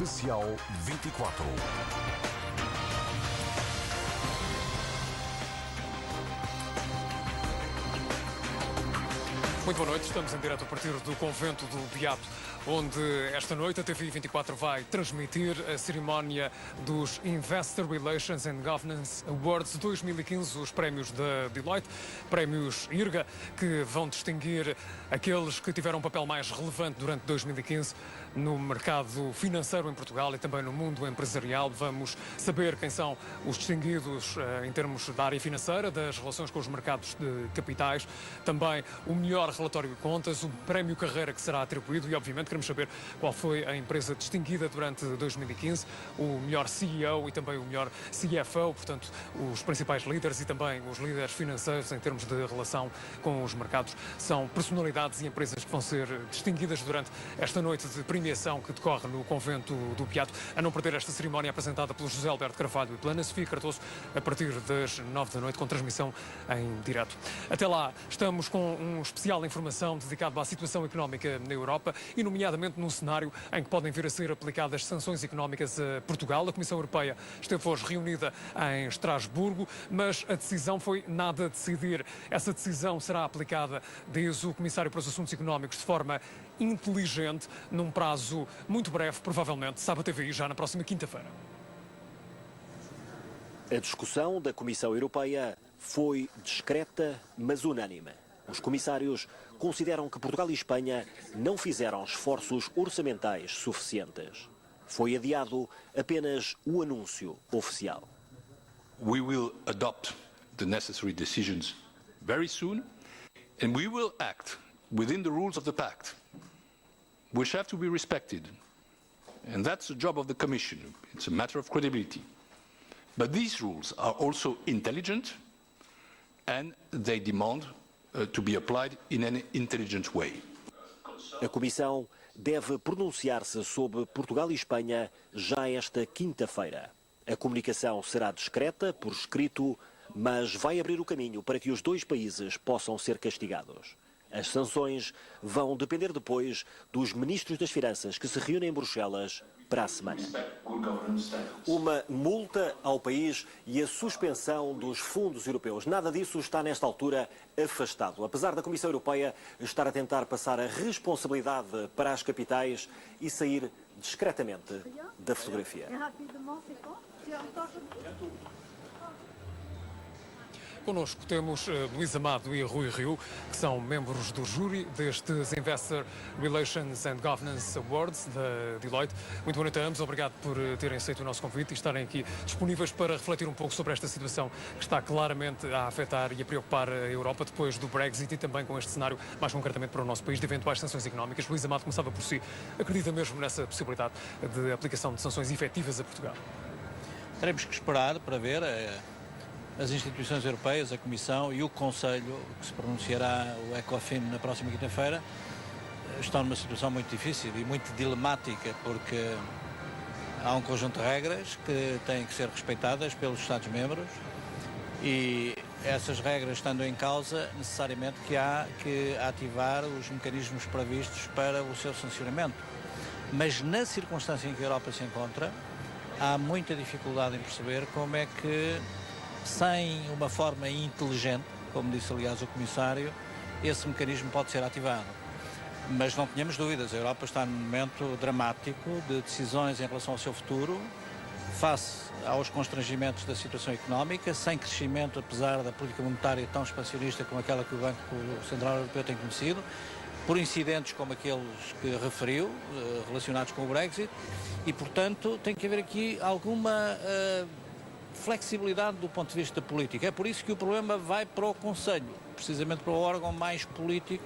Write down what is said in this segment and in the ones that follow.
Especial 24. Muito boa noite, estamos em direto a partir do Convento do Beato, onde esta noite a TVI 24 vai transmitir a cerimónia dos Investor Relations and Governance Awards 2015, os prémios da Deloitte, prémios IRGA, que vão distinguir aqueles que tiveram um papel mais relevante durante 2015 no mercado financeiro em Portugal e também no mundo empresarial. Vamos saber quem são os distinguidos em termos da área financeira, das relações com os mercados de capitais, também o melhor relatório de contas, o prémio Carreira que será atribuído e, obviamente, queremos saber qual foi a empresa distinguida durante 2015, o melhor CEO e também o melhor CFO, portanto, os principais líderes e também os líderes financeiros em termos de relação com os mercados. São personalidades e empresas que vão ser distinguidas durante esta noite de premiação que decorre no Convento do Beato. A não perder esta cerimónia apresentada pelo José Alberto Carvalho e pela Sofia Cardoso a partir das 9 da noite, com transmissão em direto. Até lá, estamos com um especial informação dedicado à situação económica na Europa e, nomeadamente, num cenário em que podem vir a ser aplicadas sanções económicas a Portugal. A Comissão Europeia esteve hoje reunida em Estrasburgo, mas a decisão foi nada a decidir. Essa decisão será aplicada, diz o Comissário para os Assuntos Económicos, de forma inteligente, num prazo muito breve, provavelmente, sabe a TVI, já na próxima quinta-feira. A discussão da Comissão Europeia foi discreta, mas unânime. Os comissários consideram que Portugal e Espanha não fizeram esforços orçamentais suficientes. Foi adiado apenas o anúncio oficial. We will adopt the necessary decisions very soon, and we will act within the rules of the pact, which have to be respected. And that's the job of the Commission. It's a matter of credibility. But these rules are also intelligent, and they demand to be applied in an intelligent way. A Comissão deve pronunciar-se sobre Portugal e Espanha já esta quinta-feira. A comunicação será discreta, por escrito, mas vai abrir o caminho para que os dois países possam ser castigados. As sanções vão depender depois dos ministros das Finanças que se reúnem em Bruxelas para a semana. Uma multa ao país e a suspensão dos fundos europeus. Nada disso está nesta altura afastado. Apesar da Comissão Europeia estar a tentar passar a responsabilidade para as capitais e sair discretamente da fotografia. Connosco temos Luís Amado e Rui Rio, que são membros do júri destes Investor Relations and Governance Awards da Deloitte. Muito boa noite a ambos, obrigado por terem aceito o nosso convite e estarem aqui disponíveis para refletir um pouco sobre esta situação que está claramente a afetar e a preocupar a Europa depois do Brexit e também com este cenário, mais concretamente para o nosso país, de eventuais sanções económicas. Luís Amado, começava por si. Acredita mesmo nessa possibilidade de aplicação de sanções efetivas a Portugal? Teremos que esperar para ver. As instituições europeias, a Comissão e o Conselho, que se pronunciará o ECOFIN na próxima quinta-feira, estão numa situação muito difícil e muito dilemática, porque há um conjunto de regras que têm que ser respeitadas pelos Estados-membros e essas regras estando em causa, necessariamente que há que ativar os mecanismos previstos para o seu sancionamento. Mas na circunstância em que a Europa se encontra, há muita dificuldade em perceber como é que, sem uma forma inteligente, como disse aliás o Comissário, esse mecanismo pode ser ativado. Mas não tenhamos dúvidas, a Europa está num momento dramático de decisões em relação ao seu futuro, face aos constrangimentos da situação económica, sem crescimento, apesar da política monetária tão expansionista como aquela que o Banco Central Europeu tem conhecido, por incidentes como aqueles que referiu, relacionados com o Brexit, e, portanto, tem que haver aqui alguma flexibilidade do ponto de vista político. É por isso que o problema vai para o Conselho, precisamente para o órgão mais político,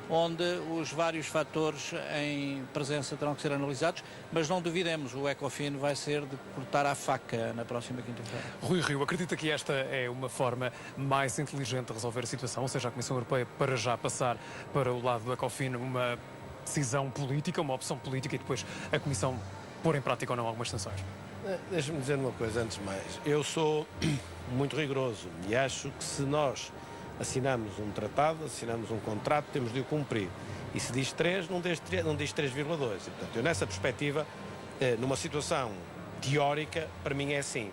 onde os vários fatores em presença terão que ser analisados, mas não duvidemos, o ECOFIN vai ser de cortar à faca na próxima quinta-feira. Rui Rio, acredita que esta é uma forma mais inteligente de resolver a situação, ou seja, a Comissão Europeia para já passar para o lado do ECOFIN uma decisão política, uma opção política e depois a Comissão pôr em prática ou não algumas sanções? Deixa-me dizer uma coisa antes de mais. Eu sou muito rigoroso e acho que se nós assinamos um tratado, assinamos um contrato, temos de o cumprir. E se diz 3, não diz 3,2. E, portanto, eu nessa perspectiva numa situação teórica, para mim é assim.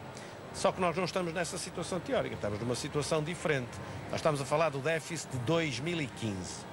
Só que nós não estamos nessa situação teórica, estamos numa situação diferente. Nós estamos a falar do déficit de 2015.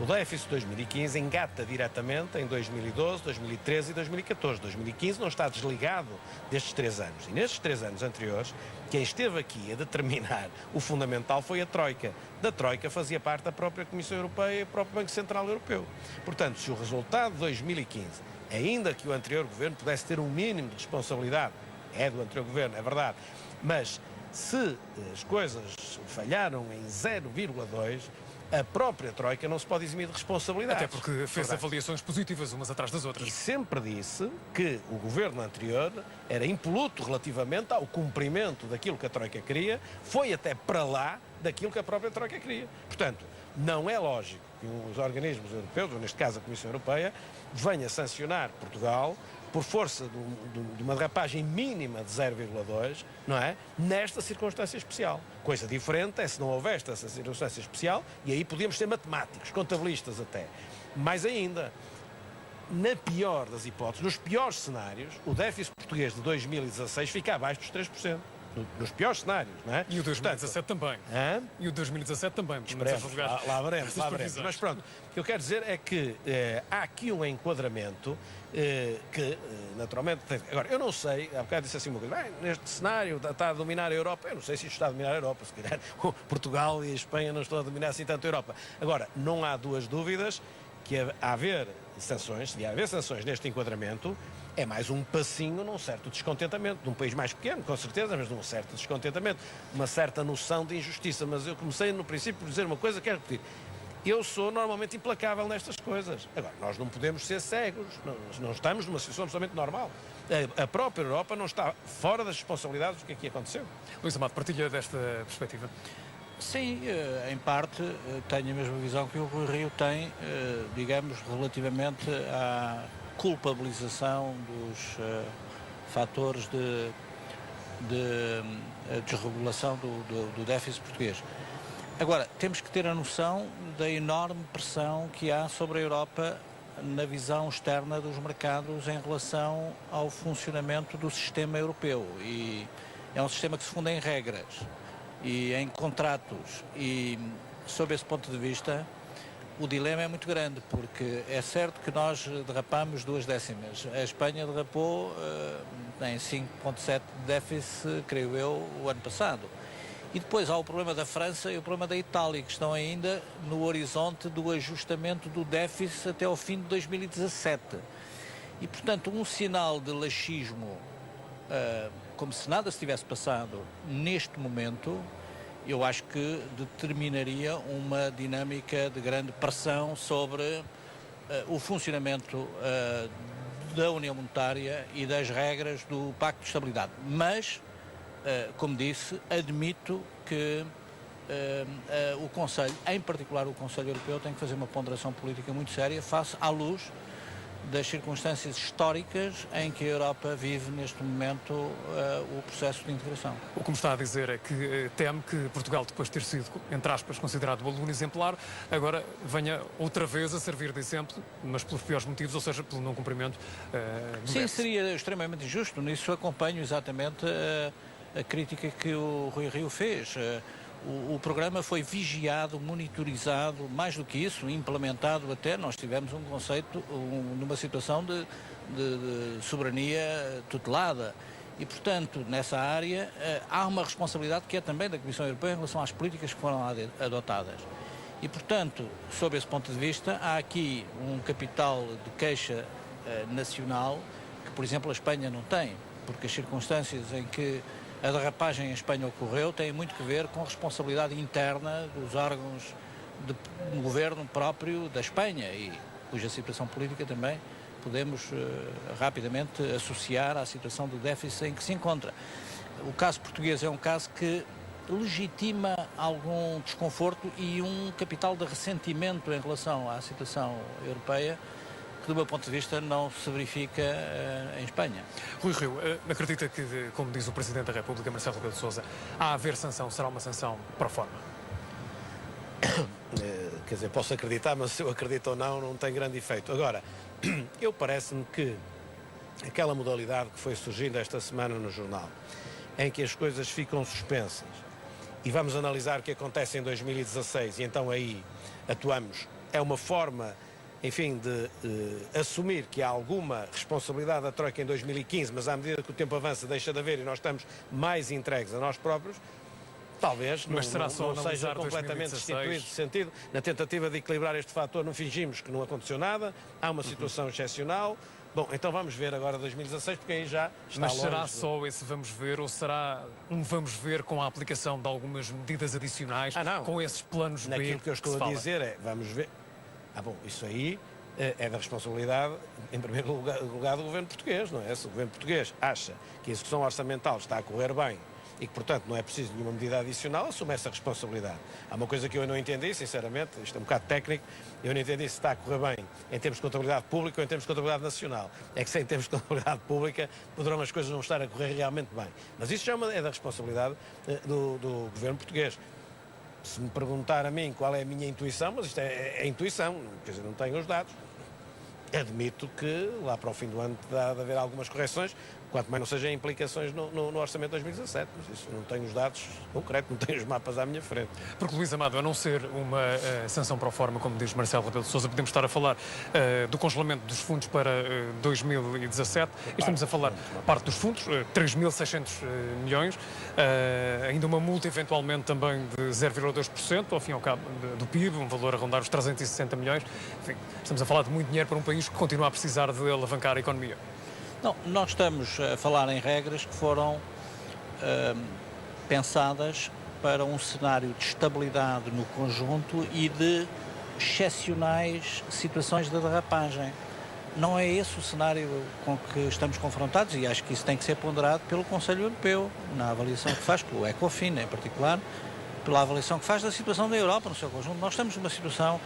O déficit de 2015 engata diretamente em 2012, 2013 e 2014. 2015 não está desligado destes 3 anos. E nestes 3 anos anteriores, quem esteve aqui a determinar o fundamental foi a Troika. Da Troika fazia parte a própria Comissão Europeia e o próprio Banco Central Europeu. Portanto, se o resultado de 2015, ainda que o anterior governo pudesse ter um mínimo de responsabilidade, é do anterior governo, é verdade, mas se as coisas falharam em 0,2, a própria Troika não se pode eximir de responsabilidade. Até porque fez avaliações positivas umas atrás das outras. E sempre disse que o governo anterior era impoluto relativamente ao cumprimento daquilo que a Troika queria, foi até para lá daquilo que a própria Troika queria. Portanto, não é lógico que os organismos europeus, ou neste caso a Comissão Europeia, venha sancionar Portugal por força de uma derrapagem mínima de 0,2, não é? Nesta circunstância especial. Coisa diferente é se não houvesse essa circunstância especial, e aí podíamos ser matemáticos, contabilistas até. Mais ainda, na pior das hipóteses, nos piores cenários, o déficit português de 2016 fica abaixo dos 3%. Nos piores cenários, não é? E o 2017 também. Hã? E o 2017 também. Esperemos, lá veremos. Mas pronto, o que eu quero dizer é que há aqui um enquadramento que, naturalmente, tem... Agora, eu não sei, há bocado disse assim uma coisa, neste cenário está a dominar a Europa, eu não sei se isto está a dominar a Europa, se calhar Portugal e a Espanha não estão a dominar assim tanto a Europa. Agora, não há duas dúvidas que a haver sanções, se haver sanções neste enquadramento, é mais um passinho num certo descontentamento, de um país mais pequeno, com certeza, mas de um certo descontentamento, uma certa noção de injustiça. Mas eu comecei no princípio por dizer uma coisa, quero repetir. Eu sou normalmente implacável nestas coisas. Agora, nós não podemos ser cegos, não estamos numa situação absolutamente normal. A própria Europa não está fora das responsabilidades do que aqui aconteceu. Luís Amado, partilha desta perspectiva? Sim, em parte tenho a mesma visão que o Rui Rio tem, digamos, relativamente à culpabilização dos fatores de desregulação do déficit português. Agora, temos que ter a noção da enorme pressão que há sobre a Europa na visão externa dos mercados em relação ao funcionamento do sistema europeu. E é um sistema que se funda em regras e em contratos, e sob esse ponto de vista o dilema é muito grande, porque é certo que nós derrapamos 2 décimas. A Espanha derrapou em 5,7 de déficit, creio eu, o ano passado. E depois há o problema da França e o problema da Itália, que estão ainda no horizonte do ajustamento do déficit até ao fim de 2017. E, portanto, um sinal de laxismo, como se nada se tivesse passado neste momento, eu acho que determinaria uma dinâmica de grande pressão sobre o funcionamento da União Monetária e das regras do Pacto de Estabilidade. Mas, como disse, admito que o Conselho, em particular o Conselho Europeu, tem que fazer uma ponderação política muito séria face à luz das circunstâncias históricas em que a Europa vive neste momento o processo de integração. O que me está a dizer é que teme que Portugal, depois de ter sido, entre aspas, considerado o aluno exemplar, agora venha outra vez a servir de exemplo, mas pelos piores motivos, ou seja, pelo não cumprimento do Sim, déficit. seria extremamente injusto. Nisso acompanho exatamente a crítica que o Rui Rio fez. O programa foi vigiado, monitorizado, mais do que isso, implementado até. Nós tivemos um conceito, numa situação de soberania tutelada. E, portanto, nessa área, há uma responsabilidade que é também da Comissão Europeia em relação às políticas que foram adotadas. E, portanto, sob esse ponto de vista, há aqui um capital de queixa nacional que, por exemplo, a Espanha não tem, porque as circunstâncias em que a derrapagem em Espanha ocorreu tem muito que ver com a responsabilidade interna dos órgãos de governo próprio da Espanha, e cuja situação política também podemos rapidamente associar à situação do déficit em que se encontra. O caso português é um caso que legitima algum desconforto e um capital de ressentimento em relação à situação europeia, que do meu ponto de vista não se verifica em Espanha. Rui Rio, acredita que, como diz o Presidente da República, Marcelo Rebelo de Sousa, a haver sanção será uma sanção pro forma? Quer dizer, posso acreditar, mas se eu acredito ou não, não tem grande efeito. Agora, eu parece-me que aquela modalidade que foi surgindo esta semana no jornal, em que as coisas ficam suspensas e vamos analisar o que acontece em 2016 e então aí atuamos, é uma forma, enfim, de assumir que há alguma responsabilidade da Troika em 2015, mas à medida que o tempo avança deixa de haver e nós estamos mais entregues a nós próprios, talvez não seja completamente destituído de sentido. Na tentativa de equilibrar este fator, não fingimos que não aconteceu nada, há uma situação excepcional. Bom, então vamos ver agora 2016, porque aí já está Mas longe. será só esse vamos ver ou será um vamos ver com a aplicação de algumas medidas adicionais, com esses planos B? Naquilo que eu estou a dizer é, vamos ver... bom, isso aí é da responsabilidade, em primeiro lugar, do governo português, não é? Se o governo português acha que a execução orçamental está a correr bem e que, portanto, não é preciso nenhuma medida adicional, assume essa responsabilidade. Há uma coisa que eu não entendi, sinceramente, isto é um bocado técnico, eu não entendi se está a correr bem em termos de contabilidade pública ou em termos de contabilidade nacional. É que se em termos de contabilidade pública poderão as coisas não estar a correr realmente bem. Mas isso já é da responsabilidade do governo português. Se me perguntar a mim qual é a minha intuição, mas isto é intuição, quer dizer, não tenho os dados. Admito que lá para o fim do ano dá de haver algumas correções, quanto mais não sejam implicações no orçamento de 2017. Mas isso não tenho os dados concretos, não tenho os mapas à minha frente. Porque, Luís Amado, a não ser uma sanção pro forma, como diz Marcelo Rebelo de Sousa, podemos estar a falar do congelamento dos fundos para 2017. Estamos a falar parte dos fundos, 3.600 milhões, ainda uma multa eventualmente também de 0,2%, ao fim e ao cabo do PIB, um valor a rondar os 360 milhões. Enfim, estamos a falar de muito dinheiro para um país que continua a precisar de alavancar a economia. Não, nós estamos a falar em regras que foram pensadas para um cenário de estabilidade no conjunto e de excepcionais situações de derrapagem. Não é esse o cenário com que estamos confrontados e acho que isso tem que ser ponderado pelo Conselho Europeu, na avaliação que faz, pelo ECOFIN em particular, pela avaliação que faz da situação da Europa no seu conjunto. Nós estamos numa situação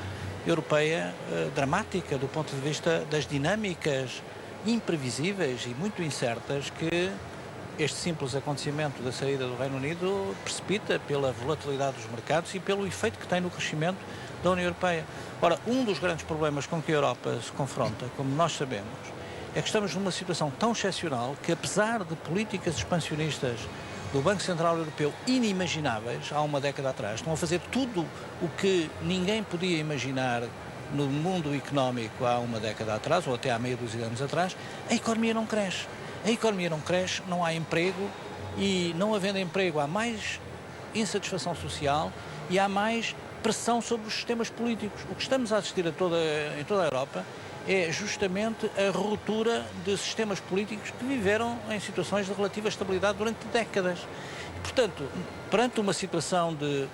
europeia dramática do ponto de vista das dinâmicas imprevisíveis e muito incertas que este simples acontecimento da saída do Reino Unido precipita pela volatilidade dos mercados e pelo efeito que tem no crescimento da União Europeia. Ora, um dos grandes problemas com que a Europa se confronta, como nós sabemos, é que estamos numa situação tão excepcional que, apesar de políticas expansionistas do Banco Central Europeu inimagináveis há uma década atrás, estão a fazer tudo o que ninguém podia imaginar no mundo económico há uma década atrás, ou até há meia dúzia de anos atrás, a economia não cresce. A economia não cresce, não há emprego e, não havendo emprego, há mais insatisfação social e há mais pressão sobre os sistemas políticos. O que estamos a assistir em toda a Europa é justamente a ruptura de sistemas políticos que viveram em situações de relativa estabilidade durante décadas. Portanto, perante uma situação de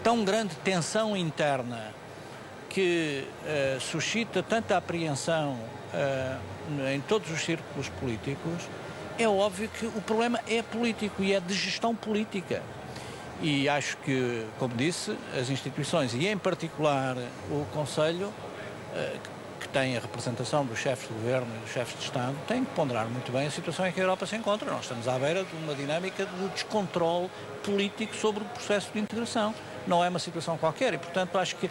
tão grande tensão interna que suscita tanta apreensão em todos os círculos políticos, é óbvio que o problema é político e é de gestão política. E acho que, como disse, as instituições, e em particular o Conselho, que tem a representação dos chefes de governo e dos chefes de Estado, têm que ponderar muito bem a situação em que a Europa se encontra. Nós estamos à beira de uma dinâmica de descontrole político sobre o processo de integração. Não é uma situação qualquer e, portanto, acho que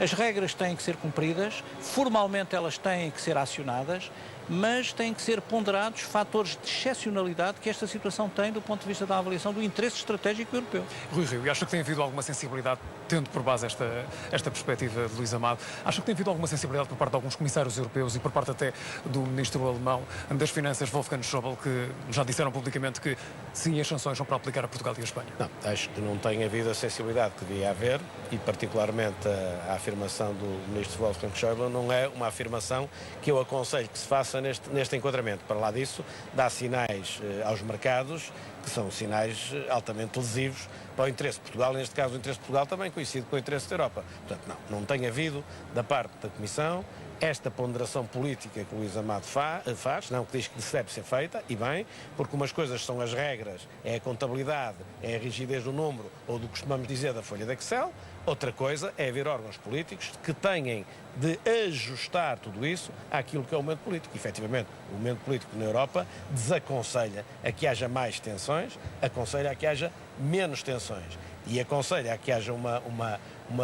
as regras têm que ser cumpridas, formalmente elas têm que ser acionadas, mas têm que ser ponderados fatores de excepcionalidade que esta situação tem do ponto de vista da avaliação do interesse estratégico europeu. Rui Rio, e acha que tem havido alguma sensibilidade, tendo por base esta perspectiva de Luís Amado, acha que tem havido alguma sensibilidade por parte de alguns comissários europeus e por parte até do ministro alemão das Finanças, Wolfgang Schäuble, que já disseram publicamente que sim, as sanções são para aplicar a Portugal e a Espanha? Não, acho que não tem havido a sensibilidade que devia haver e particularmente a afirmação do ministro Wolfgang Schäuble não é uma afirmação que eu aconselho que se faça neste enquadramento. Para lá disso, dá sinais aos mercados que são sinais altamente lesivos para o interesse de Portugal, e neste caso o interesse de Portugal também coincide com o interesse da Europa. Portanto, não tem havido da parte da Comissão esta ponderação política que o Luís Amado faz, não, que diz que deve ser feita, e bem, porque umas coisas são as regras, é a contabilidade, é a rigidez do número, ou do que costumamos dizer da folha de Excel, outra coisa é haver órgãos políticos que tenham de ajustar tudo isso àquilo que é o momento político. E, efetivamente, o momento político na Europa desaconselha a que haja mais tensões, aconselha a que haja menos tensões. E aconselha a que haja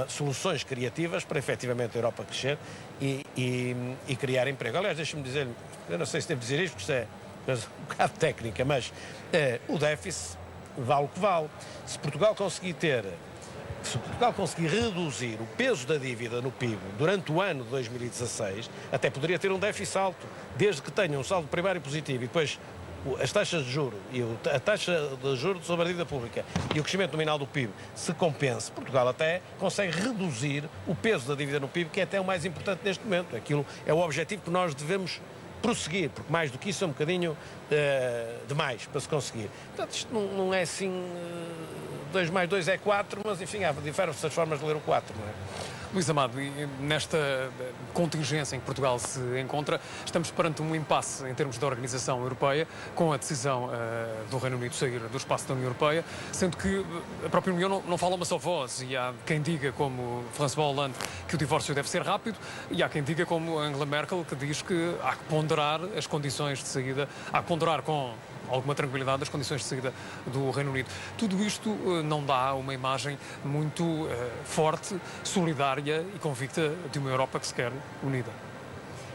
soluções criativas para efetivamente a Europa crescer e criar emprego. Aliás, deixa-me dizer, eu não sei se devo dizer isto, porque isto é um bocado técnica, mas o déficit vale o que vale. Se Portugal conseguir reduzir o peso da dívida no PIB durante o ano de 2016, até poderia ter um déficit alto, desde que tenha um saldo primário positivo e depois as taxas de juros e a taxa de juros sobre a dívida pública e o crescimento nominal do PIB se compense, Portugal até consegue reduzir o peso da dívida no PIB, que é até o mais importante neste momento. Aquilo é o objetivo que nós devemos prosseguir, porque mais do que isso é um bocadinho demais para se conseguir. Portanto, isto não é assim 2 mais 2 é 4, mas enfim, há diversas formas de ler o 4, não é? Luís Amado, e nesta contingência em que Portugal se encontra, estamos perante um impasse em termos da organização europeia, com a decisão do Reino Unido sair do espaço da União Europeia, sendo que a própria União não fala uma só voz, e há quem diga, como François Hollande, que o divórcio deve ser rápido, e há quem diga, como Angela Merkel, que diz que há que ponderar as condições de saída, há que ponderar com alguma tranquilidade as condições de saída do Reino Unido. Tudo isto não dá uma imagem muito forte, solidária e convicta de uma Europa que se quer unida.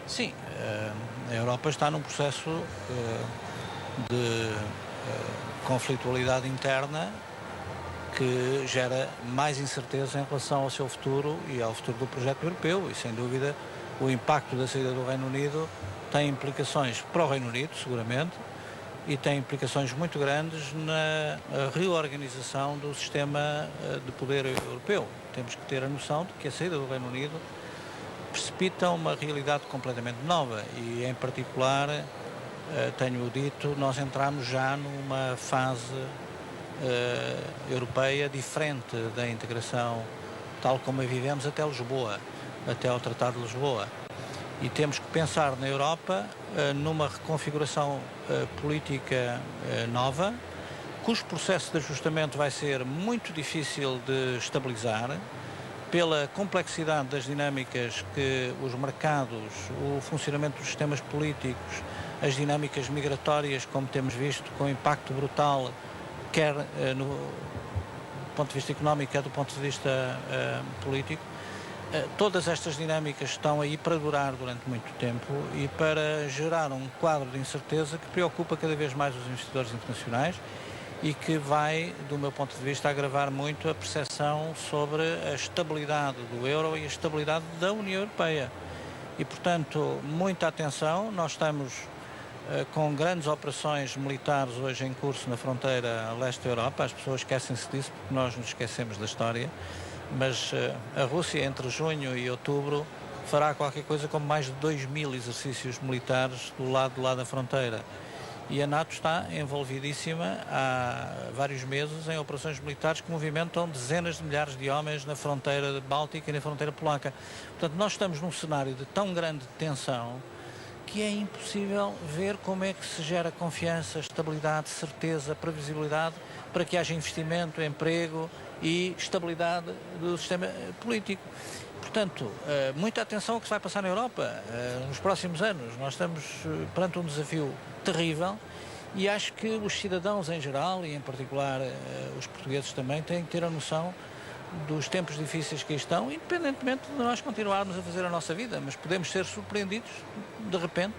Sim, a Europa está num processo de conflitualidade interna que gera mais incerteza em relação ao seu futuro e ao futuro do projeto europeu, e sem dúvida o impacto da saída do Reino Unido tem implicações para o Reino Unido, seguramente, e tem implicações muito grandes na reorganização do sistema de poder europeu. Temos que ter a noção de que a saída do Reino Unido precipita uma realidade completamente nova e, em particular, tenho dito, nós entramos já numa fase europeia diferente da integração tal como a vivemos até Lisboa, até ao Tratado de Lisboa. E temos que pensar na Europa numa reconfiguração política nova, cujo processo de ajustamento vai ser muito difícil de estabilizar, pela complexidade das dinâmicas que os mercados, o funcionamento dos sistemas políticos, as dinâmicas migratórias, como temos visto, com impacto brutal, quer no ponto de vista económico, quer do ponto de vista político. Todas estas dinâmicas estão aí para durar durante muito tempo e para gerar um quadro de incerteza que preocupa cada vez mais os investidores internacionais e que vai, do meu ponto de vista, agravar muito a percepção sobre a estabilidade do euro e a estabilidade da União Europeia. E, portanto, muita atenção. Nós estamos com grandes operações militares hoje em curso na fronteira a leste da Europa. As pessoas esquecem-se disso porque nós nos esquecemos da história. Mas a Rússia, entre junho e outubro, fará qualquer coisa como mais de 2.000 exercícios militares do lado da fronteira. E a NATO está envolvidíssima há vários meses em operações militares que movimentam dezenas de milhares de homens na fronteira báltica e na fronteira polaca. Portanto, nós estamos num cenário de tão grande tensão que é impossível ver como é que se gera confiança, estabilidade, certeza, previsibilidade para que haja investimento, emprego e estabilidade do sistema político. Portanto, muita atenção ao que se vai passar na Europa nos próximos anos. Nós estamos perante um desafio terrível e acho que os cidadãos em geral, e em particular os portugueses também, têm que ter a noção dos tempos difíceis que aí estão, independentemente de nós continuarmos a fazer a nossa vida, mas podemos ser surpreendidos, de repente,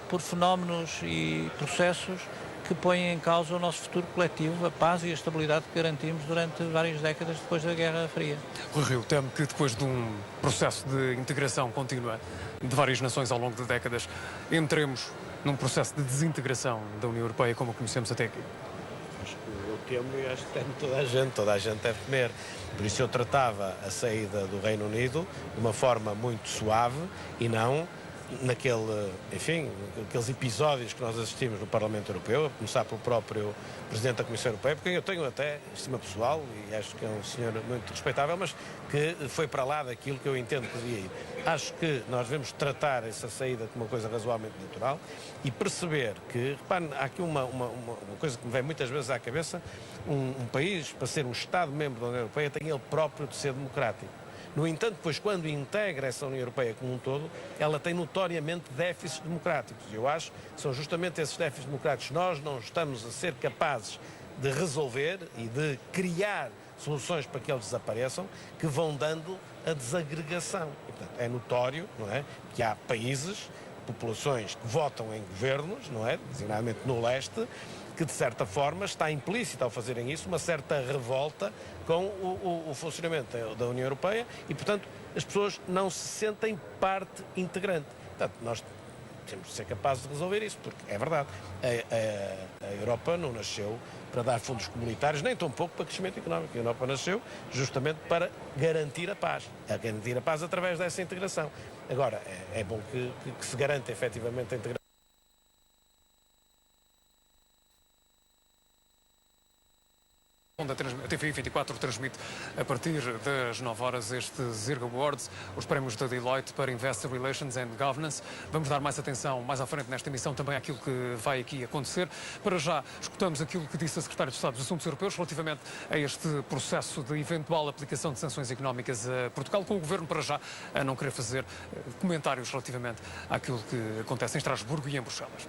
por fenómenos e processos que põem em causa o nosso futuro coletivo, a paz e a estabilidade que garantimos durante várias décadas depois da Guerra Fria. Rui Rio, temo que depois de um processo de integração contínua de várias nações ao longo de décadas, entremos num processo de desintegração da União Europeia como a conhecemos até aqui. Eu temo e acho que teme toda a gente deve temer. Por isso eu tratava a saída do Reino Unido de uma forma muito suave e não aqueles episódios que nós assistimos no Parlamento Europeu, a começar pelo próprio Presidente da Comissão Europeia, porque eu tenho até estima pessoal, e acho que é um senhor muito respeitável, mas que foi para lá daquilo que eu entendo que devia ir. Acho que nós devemos tratar essa saída como uma coisa razoavelmente natural e perceber que, repare, há aqui uma coisa que me vem muitas vezes à cabeça, um país, para ser um Estado-membro da União Europeia, tem ele próprio de ser democrático. No entanto, depois, quando integra essa União Europeia como um todo, ela tem notoriamente déficits democráticos. E eu acho que são justamente esses déficits democráticos. Nós não estamos a ser capazes de resolver e de criar soluções para que eles desapareçam, que vão dando a desagregação. E, portanto, é notório, não é, que há países, populações que votam em governos, não é, designadamente no leste, que de certa forma está implícita ao fazerem isso uma certa revolta com o funcionamento da União Europeia e, portanto, as pessoas não se sentem parte integrante. Portanto, nós temos de ser capazes de resolver isso, porque é verdade, a Europa não nasceu para dar fundos comunitários, nem tão pouco para crescimento económico. A Europa nasceu justamente para garantir a paz através dessa integração. Agora, é bom que se garanta efetivamente a integração. A TVI 24 transmite a partir das 9 horas estes Zirga Awards, os prémios da Deloitte para Investor Relations and Governance. Vamos dar mais atenção mais à frente nesta emissão também àquilo que vai aqui acontecer. Para já, escutamos aquilo que disse a Secretária de Estado dos Assuntos Europeus relativamente a este processo de eventual aplicação de sanções económicas a Portugal, com o Governo para já a não querer fazer comentários relativamente àquilo que acontece em Estrasburgo e em Bruxelas.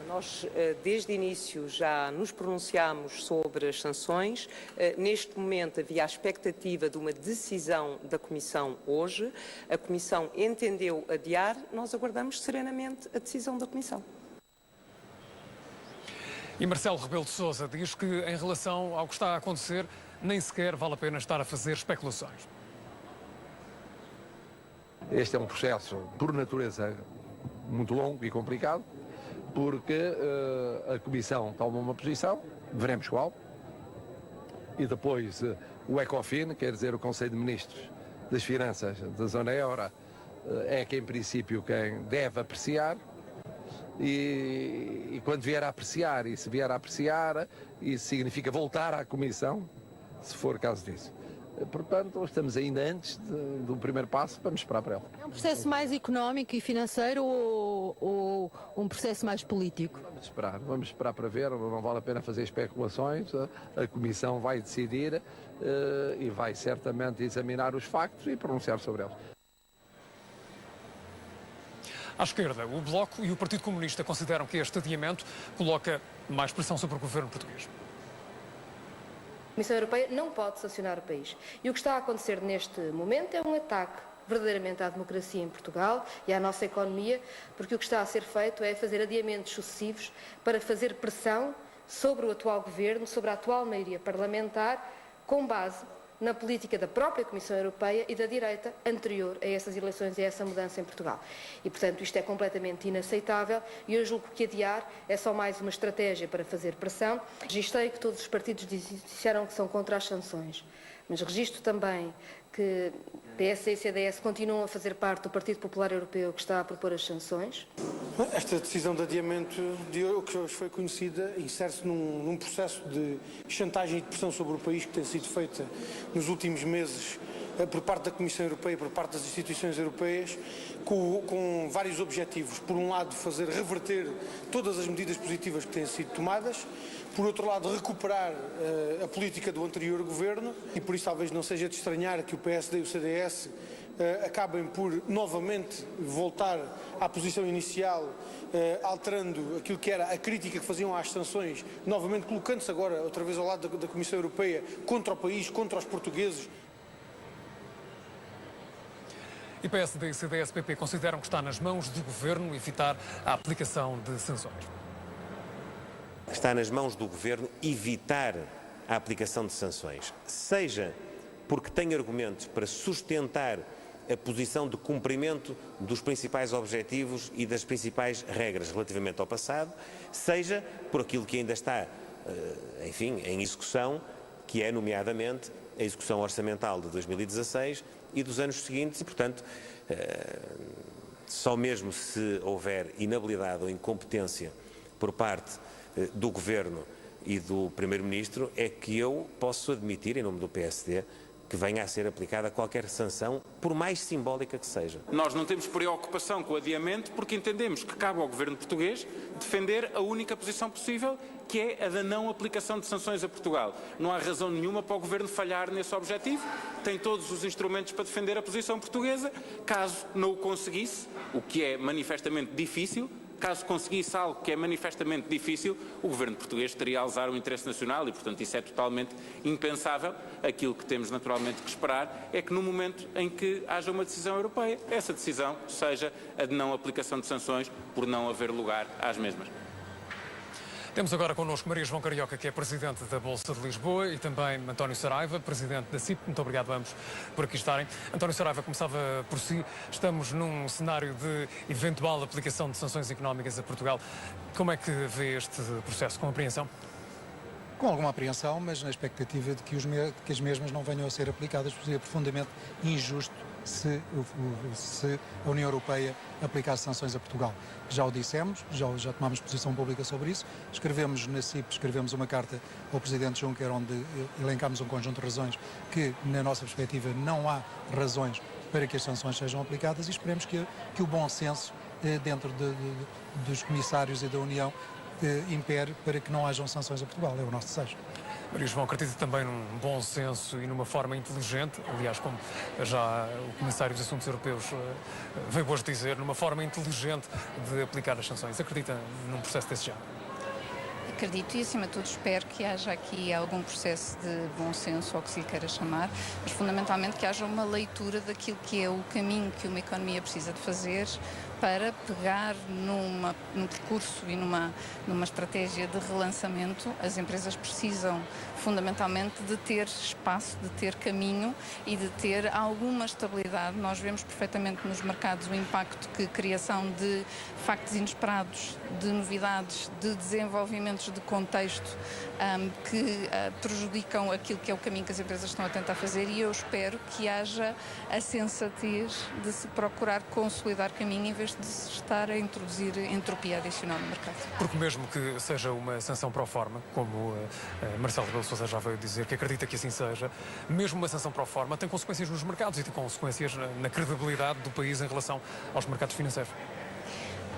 Nós, desde o início, já nos pronunciámos sobre as sanções. Neste momento, havia a expectativa de uma decisão da Comissão hoje. A Comissão entendeu adiar. Nós aguardamos serenamente a decisão da Comissão. E Marcelo Rebelo de Sousa diz que, em relação ao que está a acontecer, nem sequer vale a pena estar a fazer especulações. Este é um processo, por natureza, muito longo e complicado, porque a Comissão toma uma posição, veremos qual, e depois o ECOFIN, quer dizer, o Conselho de Ministros das Finanças da Zona Euro, é que, em princípio, quem deve apreciar, e quando vier a apreciar, e se vier a apreciar, isso significa voltar à Comissão, se for caso disso. Portanto, estamos ainda antes do primeiro passo, vamos esperar para ele. É um processo mais económico e financeiro ou um processo mais político? Vamos esperar para ver, não vale a pena fazer especulações, a Comissão vai decidir e vai certamente examinar os factos e pronunciar sobre eles. À esquerda, o Bloco e o Partido Comunista consideram que este adiamento coloca mais pressão sobre o governo português. A Comissão Europeia não pode sancionar o país. E o que está a acontecer neste momento é um ataque verdadeiramente à democracia em Portugal e à nossa economia, porque o que está a ser feito é fazer adiamentos sucessivos para fazer pressão sobre o atual governo, sobre a atual maioria parlamentar, com base na política da própria Comissão Europeia e da direita anterior a essas eleições e a essa mudança em Portugal. E, portanto, isto é completamente inaceitável e eu julgo que adiar é só mais uma estratégia para fazer pressão. Registrei que todos os partidos disseram que são contra as sanções, mas registro também que PS e CDS continuam a fazer parte do Partido Popular Europeu que está a propor as sanções. Esta decisão de adiamento que hoje foi conhecida insere-se num processo de chantagem e de pressão sobre o país que tem sido feita nos últimos meses por parte da Comissão Europeia, por parte das instituições europeias, com vários objetivos. Por um lado, fazer reverter todas as medidas positivas que têm sido tomadas. Por outro lado, recuperar a política do anterior governo e por isso talvez não seja de estranhar que o PSD e o CDS acabem por novamente voltar à posição inicial, alterando aquilo que era a crítica que faziam às sanções, novamente colocando-se agora outra vez ao lado da Comissão Europeia contra o país, contra os portugueses. E PSD e CDS-PP consideram que está nas mãos do governo evitar a aplicação de sanções. Está nas mãos do governo evitar a aplicação de sanções, seja porque tem argumentos para sustentar a posição de cumprimento dos principais objetivos e das principais regras relativamente ao passado, seja por aquilo que ainda está, enfim, em execução, que é, nomeadamente, a execução orçamental de 2016 e dos anos seguintes e, portanto, só mesmo se houver inabilidade ou incompetência por parte do Governo e do Primeiro-Ministro é que eu posso admitir, em nome do PSD, que venha a ser aplicada qualquer sanção, por mais simbólica que seja. Nós não temos preocupação com o adiamento porque entendemos que cabe ao Governo português defender a única posição possível, que é a da não aplicação de sanções a Portugal. Não há razão nenhuma para o Governo falhar nesse objetivo. Tem todos os instrumentos para defender a posição portuguesa. Caso não o conseguisse, o que é manifestamente difícil, caso conseguisse algo que é manifestamente difícil, o governo português teria a usar o interesse nacional e, portanto, isso é totalmente impensável. Aquilo que temos naturalmente que esperar é que no momento em que haja uma decisão europeia, essa decisão seja a de não aplicação de sanções por não haver lugar às mesmas. Temos agora connosco Maria João Carioca, que é Presidente da Bolsa de Lisboa, e também António Saraiva, Presidente da CIP. Muito obrigado a ambos por aqui estarem. António Saraiva, começava por si. Estamos num cenário de eventual aplicação de sanções económicas a Portugal. Como é que vê este processo? Com apreensão? Com alguma apreensão, mas na expectativa de que as mesmas não venham a ser aplicadas, porque seria profundamente injusto se a União Europeia aplicasse sanções a Portugal. Já o dissemos, já tomámos posição pública sobre isso, escrevemos na CIP, escrevemos uma carta ao Presidente Juncker onde elencámos um conjunto de razões que, na nossa perspectiva, não há razões para que as sanções sejam aplicadas, e esperemos que o bom senso dentro dos comissários e da União impere para que não hajam sanções a Portugal. É o nosso desejo. Maria João, acredita também num bom senso e numa forma inteligente, aliás, como já o Comissário dos Assuntos Europeus veio hoje dizer, numa forma inteligente de aplicar as sanções. Acredita num processo desse género? Acredito e, acima de tudo, espero que haja aqui algum processo de bom senso, ou que se lhe queira chamar, mas fundamentalmente que haja uma leitura daquilo que é o caminho que uma economia precisa de fazer para pegar num percurso e numa estratégia de relançamento. As empresas precisam fundamentalmente de ter espaço, de ter caminho e de ter alguma estabilidade. Nós vemos perfeitamente nos mercados o impacto que criação de factos inesperados, de novidades, de desenvolvimentos de contexto que prejudicam aquilo que é o caminho que as empresas estão a tentar fazer, e eu espero que haja a sensatez de se procurar consolidar caminho em vez de se estar a introduzir entropia adicional no mercado. Porque mesmo que seja uma sanção pro forma, como Marcelo Rebelo de Sousa já veio dizer que acredita que assim seja, mesmo uma sanção pro forma tem consequências nos mercados e tem consequências na credibilidade do país em relação aos mercados financeiros.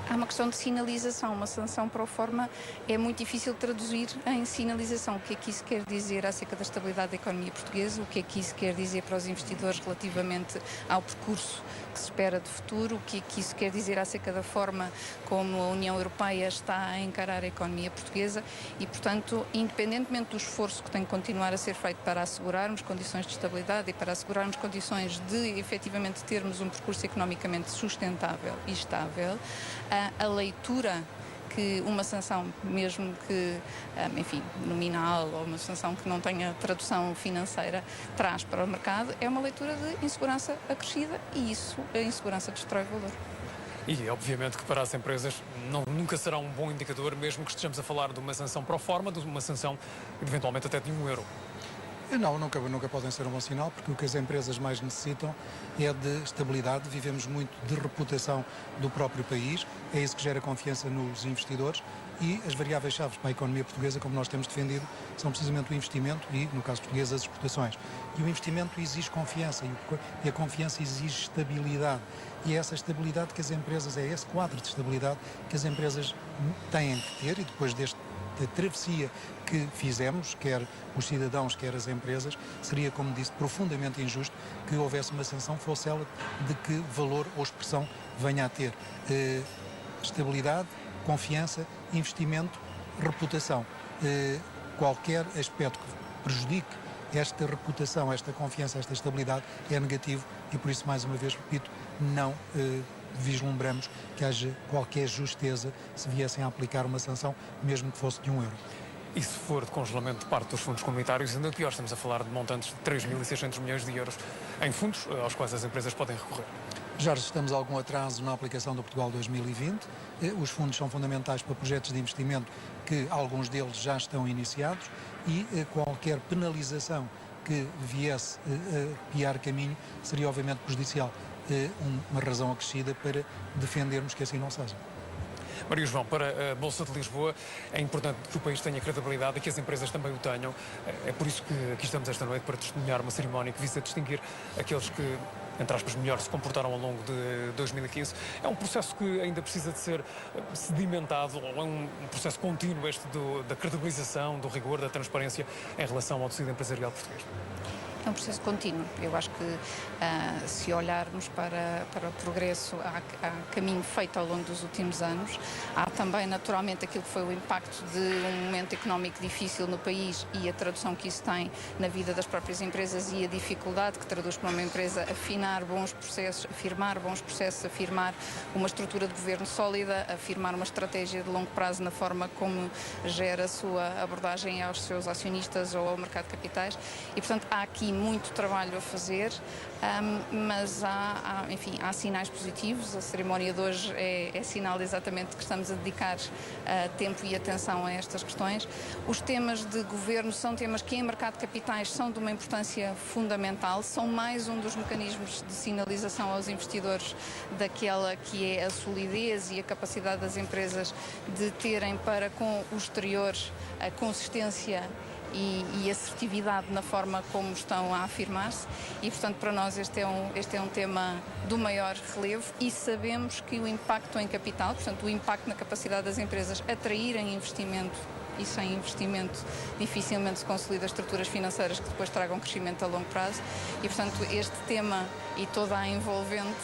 Há uma questão de sinalização. Uma sanção pro forma é muito difícil de traduzir em sinalização. O que é que isso quer dizer acerca da estabilidade da economia portuguesa? O que é que isso quer dizer para os investidores relativamente ao percurso que se espera de futuro? O que é que isso quer dizer acerca da forma como a União Europeia está a encarar a economia portuguesa? E, portanto, independentemente do esforço que tem que continuar a ser feito para assegurarmos condições de estabilidade e para assegurarmos condições de, efetivamente, termos um percurso economicamente sustentável e estável, a leitura que uma sanção, mesmo que, enfim, nominal, ou uma sanção que não tenha tradução financeira, traz para o mercado, é uma leitura de insegurança acrescida, e isso, a insegurança destrói valor. E, obviamente, que para as empresas nunca será um bom indicador, mesmo que estejamos a falar de uma sanção pro forma, de uma sanção, eventualmente, até de €1. Não, nunca podem ser um bom sinal, porque o que as empresas mais necessitam é de estabilidade. Vivemos muito de reputação do próprio país, é isso que gera confiança nos investidores, e as variáveis-chave para a economia portuguesa, como nós temos defendido, são precisamente o investimento e, no caso português, as exportações. E o investimento exige confiança, e a confiança exige estabilidade. E é essa estabilidade que as empresas, é esse quadro de estabilidade que as empresas têm que ter, e depois da travessia que fizemos, quer os cidadãos, quer as empresas, seria, como disse, profundamente injusto que houvesse uma sanção, fosse ela de que valor ou expressão venha a ter. Estabilidade, confiança, investimento, reputação. Qualquer aspecto que prejudique esta reputação, esta confiança, esta estabilidade é negativo, e por isso, mais uma vez, repito, não vislumbramos que haja qualquer justeza se viessem a aplicar uma sanção, mesmo que fosse de €1. E se for de congelamento de parte dos fundos comunitários, ainda pior, estamos a falar de montantes de 3.600 milhões de euros em fundos aos quais as empresas podem recorrer. Já registramos algum atraso na aplicação do Portugal 2020. Os fundos são fundamentais para projetos de investimento, que alguns deles já estão iniciados, e qualquer penalização que viesse a piar caminho seria obviamente prejudicial. Uma razão acrescida para defendermos que assim não seja. Maria João, para a Bolsa de Lisboa é importante que o país tenha credibilidade e que as empresas também o tenham. É por isso que aqui estamos esta noite, para testemunhar uma cerimónia que visa distinguir aqueles que, entre aspas, melhor se comportaram ao longo de 2015. É um processo que ainda precisa de ser sedimentado, ou é um processo contínuo este da credibilização, do rigor, da transparência em relação ao tecido empresarial português? É um processo contínuo. Eu acho que se olharmos para o progresso, há caminho feito ao longo dos últimos anos. Há também, naturalmente, aquilo que foi o impacto de um momento económico difícil no país e a tradução que isso tem na vida das próprias empresas e a dificuldade que traduz para uma empresa afirmar bons processos, afirmar uma estrutura de governo sólida, afirmar uma estratégia de longo prazo na forma como gera a sua abordagem aos seus acionistas ou ao mercado de capitais. E, portanto, há aqui muito trabalho a fazer, mas há sinais positivos. A cerimónia de hoje é sinal exatamente que estamos a dedicar tempo e atenção a estas questões. Os temas de governo são temas que em mercado de capitais são de uma importância fundamental, são mais um dos mecanismos de sinalização aos investidores daquela que é a solidez e a capacidade das empresas de terem para com o exterior a consistência e assertividade na forma como estão a afirmar-se e, portanto, para nós este é um tema do maior relevo e sabemos que o impacto em capital, portanto, o impacto na capacidade das empresas atraírem investimento, e sem investimento dificilmente se consolida estruturas financeiras que depois tragam crescimento a longo prazo e, portanto, este tema e toda a envolvente,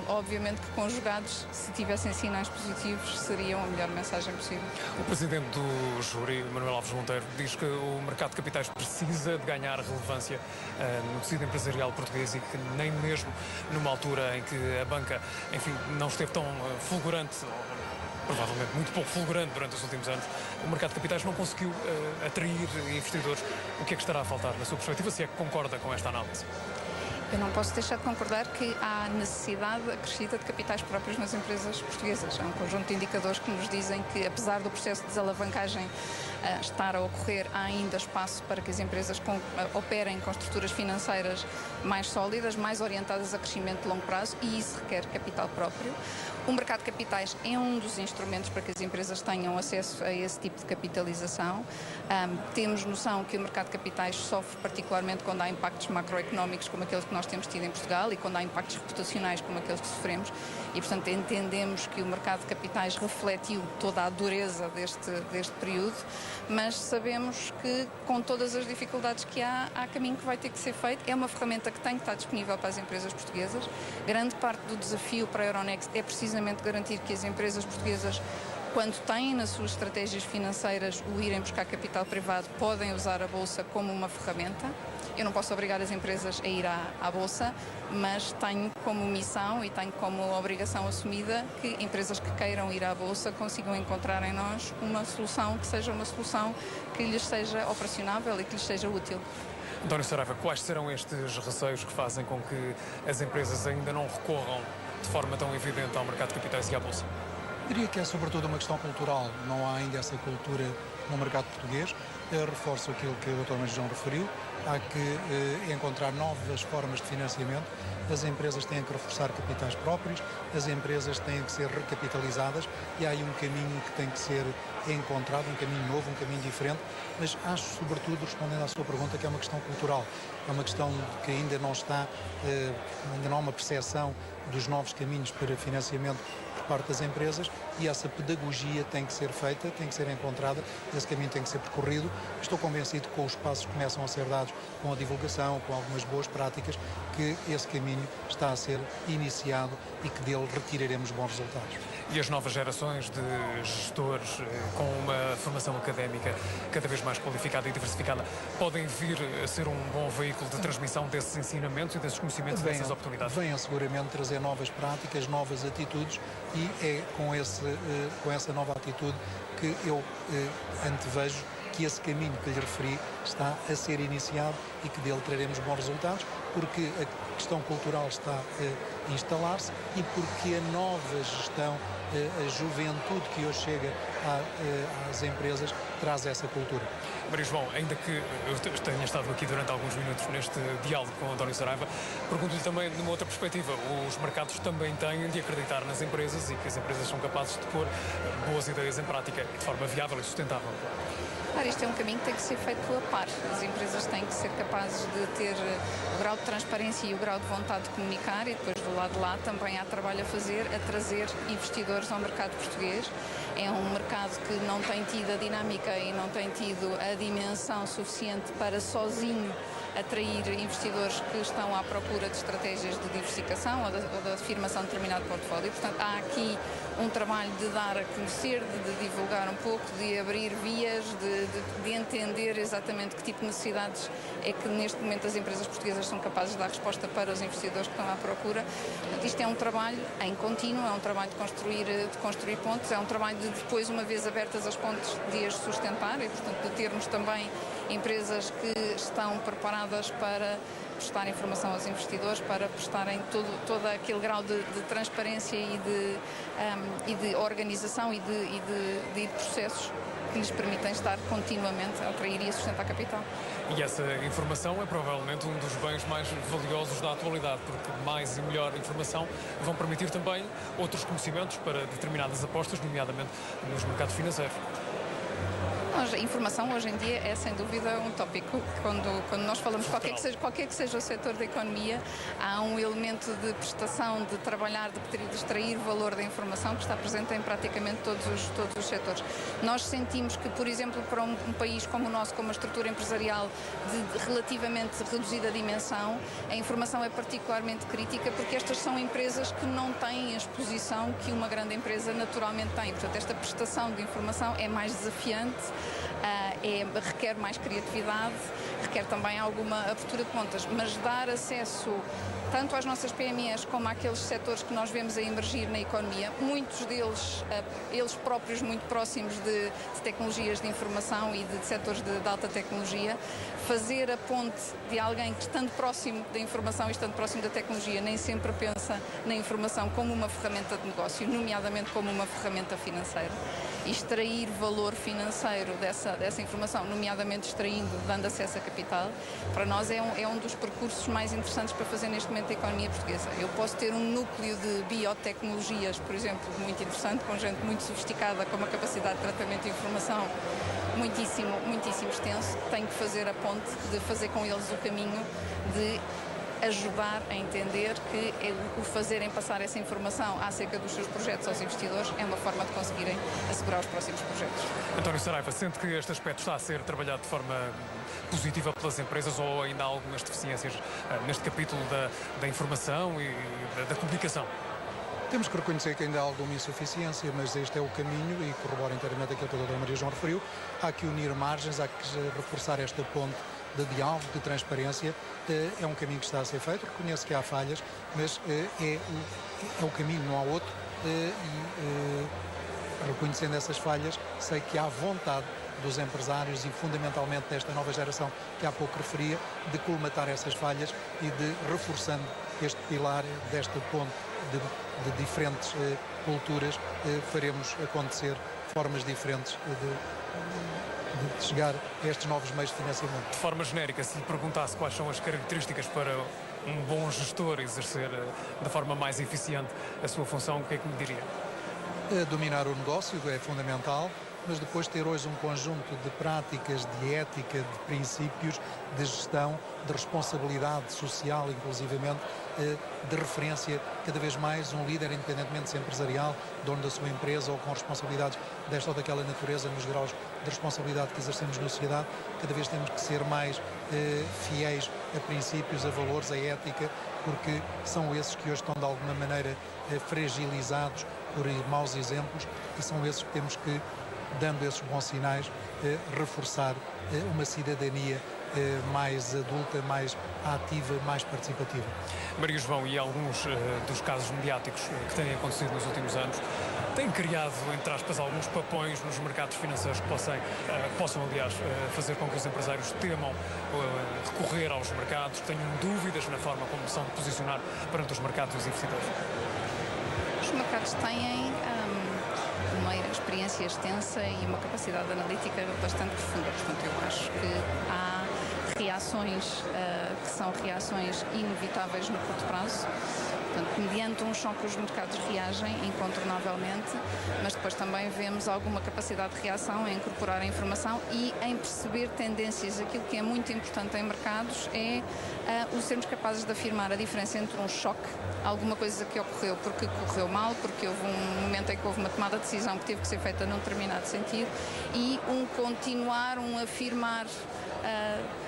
obviamente que conjugados, se tivessem sinais positivos, seriam a melhor mensagem possível. O presidente do júri, Manuel Alves Monteiro, diz que o mercado de capitais precisa de ganhar relevância no tecido empresarial português e que nem mesmo numa altura em que a banca, enfim, não esteve tão fulgurante, provavelmente muito pouco fulgurante durante os últimos anos, o mercado de capitais não conseguiu atrair investidores. O que é que estará a faltar na sua perspectiva, se é que concorda com esta análise? Eu não posso deixar de concordar que há necessidade acrescida de capitais próprios nas empresas portuguesas. Há um conjunto de indicadores que nos dizem que, apesar do processo de desalavancagem estar a ocorrer, há ainda espaço para que as empresas operem com estruturas financeiras mais sólidas, mais orientadas a crescimento de longo prazo, e isso requer capital próprio. O mercado de capitais é um dos instrumentos para que as empresas tenham acesso a esse tipo de capitalização. Temos noção que o mercado de capitais sofre particularmente quando há impactos macroeconómicos como aqueles que nós temos tido em Portugal e quando há impactos reputacionais como aqueles que sofremos e, portanto, entendemos que o mercado de capitais refletiu toda a dureza deste período, mas sabemos que, com todas as dificuldades que há caminho que vai ter que ser feito. É uma ferramenta que tem que estar disponível para as empresas portuguesas. Grande parte do desafio para a Euronext é precisamente garantir que as empresas portuguesas, quando têm nas suas estratégias financeiras o irem buscar capital privado, podem usar a Bolsa como uma ferramenta. Eu não posso obrigar as empresas a ir à Bolsa, mas tenho como missão e tenho como obrigação assumida que empresas que queiram ir à Bolsa consigam encontrar em nós uma solução que seja uma solução que lhes seja operacionável e que lhes seja útil. António Saraiva, quais serão estes receios que fazem com que as empresas ainda não recorram de forma tão evidente ao mercado de capitais e à Bolsa? Diria que é sobretudo uma questão cultural. Não há ainda essa cultura no mercado português. Eu reforço aquilo que o Dr. Major referiu. Há que encontrar novas formas de financiamento. As empresas têm que reforçar capitais próprios, as empresas têm que ser recapitalizadas e há aí um caminho que tem que ser encontrado, um caminho novo, um caminho diferente, mas acho, sobretudo, respondendo à sua pergunta, que é uma questão cultural. É uma questão que ainda não há uma percepção dos novos caminhos para financiamento por parte das empresas e essa pedagogia tem que ser feita, tem que ser encontrada, esse caminho tem que ser percorrido. Estou convencido que com os passos que começam a ser dados, com a divulgação, com algumas boas práticas, que esse caminho está a ser iniciado e que dele retiraremos bons resultados. E as novas gerações de gestores com uma formação académica cada vez mais qualificada e diversificada podem vir a ser um bom veículo de transmissão desses ensinamentos e desses conhecimentos, dessas oportunidades? Venham seguramente trazer novas práticas, novas atitudes e é com essa nova atitude que eu antevejo que esse caminho que lhe referi está a ser iniciado e que dele traremos bons resultados, porque a questão cultural está a instalar-se e porque a nova gestão, a juventude que hoje chega às empresas, traz essa cultura. Maria João, ainda que eu tenha estado aqui durante alguns minutos neste diálogo com António Saraiva, pergunto-lhe também numa outra perspectiva. Os mercados também têm de acreditar nas empresas e que as empresas são capazes de pôr boas ideias em prática e de forma viável e sustentável. Claro, este é um caminho que tem que ser feito pela par. As empresas têm que ser capazes de ter o grau de transparência e o grau de vontade de comunicar e depois do lado de lá também há trabalho a fazer, a trazer investidores ao mercado português. É um mercado que não tem tido a dinâmica e não tem tido a dimensão suficiente para sozinho atrair investidores que estão à procura de estratégias de diversificação ou da afirmação de determinado portfólio. Portanto, há aqui um trabalho de dar a conhecer, de divulgar um pouco, de abrir vias, de entender exatamente que tipo de necessidades é que neste momento as empresas portuguesas são capazes de dar resposta para os investidores que estão à procura. Portanto, isto é um trabalho em contínuo, é um trabalho de construir pontes, é um trabalho de depois, uma vez abertas as pontes, de as sustentar e, portanto, de termos também empresas que estão preparadas para prestar informação aos investidores, para prestarem todo aquele grau de transparência e de organização e de processos que lhes permitem estar continuamente a atrair e a sustentar capital. E essa informação é provavelmente um dos bens mais valiosos da atualidade, porque mais e melhor informação vão permitir também outros conhecimentos para determinadas apostas, nomeadamente nos mercados financeiros. A informação hoje em dia é sem dúvida um tópico. Quando nós falamos qualquer que seja o setor da economia, há um elemento de prestação, de trabalhar, de extrair valor da informação que está presente em praticamente todos os setores. Nós sentimos que, por exemplo, para um país como o nosso, com uma estrutura empresarial de relativamente reduzida dimensão, a informação é particularmente crítica porque estas são empresas que não têm a exposição que uma grande empresa naturalmente tem. Portanto, esta prestação de informação é mais desafiante, requer mais criatividade, requer também alguma abertura de contas, mas dar acesso tanto às nossas PMEs como àqueles setores que nós vemos a emergir na economia, muitos deles, eles próprios muito próximos de tecnologias de informação e de setores de alta tecnologia, fazer a ponte de alguém que, estando próximo da informação e estando próximo da tecnologia, nem sempre pensa na informação como uma ferramenta de negócio, nomeadamente como uma ferramenta financeira. E extrair valor financeiro dessa informação, nomeadamente dando acesso a capital, para nós é um dos percursos mais interessantes para fazer neste momento a economia portuguesa. Eu posso ter um núcleo de biotecnologias, por exemplo, muito interessante, com gente muito sofisticada, com uma capacidade de tratamento de informação muitíssimo extenso. Tenho que fazer a ponte de fazer com eles o caminho de ajudar a entender que o fazerem passar essa informação acerca dos seus projetos aos investidores é uma forma de conseguirem assegurar os próximos projetos. António Saraiva, sente que este aspecto está a ser trabalhado de forma positiva pelas empresas ou ainda há algumas deficiências neste capítulo da informação e da comunicação? Temos que reconhecer que ainda há alguma insuficiência, mas este é o caminho e corrobora inteiramente aquilo que a doutora Maria João referiu. Há que unir margens, há que reforçar esta ponte de diálogo, de transparência. É um caminho que está a ser feito, reconheço que há falhas, mas é o caminho, não há outro. Reconhecendo essas falhas, sei que há vontade dos empresários e fundamentalmente desta nova geração que há pouco referia, de colmatar essas falhas e de reforçando este pilar desta ponte de diferentes culturas, faremos acontecer formas diferentes de chegar a estes novos meios de financiamento. De forma genérica, se lhe perguntasse quais são as características para um bom gestor exercer da forma mais eficiente a sua função, o que é que me diria? Dominar o negócio é fundamental, mas depois ter hoje um conjunto de práticas, de ética, de princípios, de gestão, de responsabilidade social, inclusivamente, de referência, cada vez mais um líder, independentemente de ser empresarial, dono da sua empresa ou com responsabilidades desta ou daquela natureza, nos graus de responsabilidade que exercemos na sociedade, cada vez temos que ser mais fiéis a princípios, a valores, a ética, porque são esses que hoje estão de alguma maneira fragilizados por maus exemplos e são esses que temos que, dando esses bons sinais, reforçar uma cidadania mais adulta, mais ativa, mais participativa. Maria João, e alguns dos casos mediáticos que têm acontecido nos últimos anos têm criado, entre aspas, alguns papões nos mercados financeiros que possam aliás, fazer com que os empresários temam recorrer aos mercados, que tenham dúvidas na forma como são de posicionar perante os mercados e os investidores. Os mercados têm uma experiência extensa e uma capacidade analítica bastante profunda. Portanto, eu acho que há reações que são reações inevitáveis no curto prazo, Portanto, mediante um choque, os mercados reagem incontornavelmente, mas depois também vemos alguma capacidade de reação em incorporar a informação e em perceber tendências. Aquilo que é muito importante em mercados é o sermos capazes de afirmar a diferença entre um choque, alguma coisa que ocorreu porque correu mal, porque houve um momento em que houve uma tomada de decisão que teve que ser feita num determinado sentido, e um continuar, um afirmar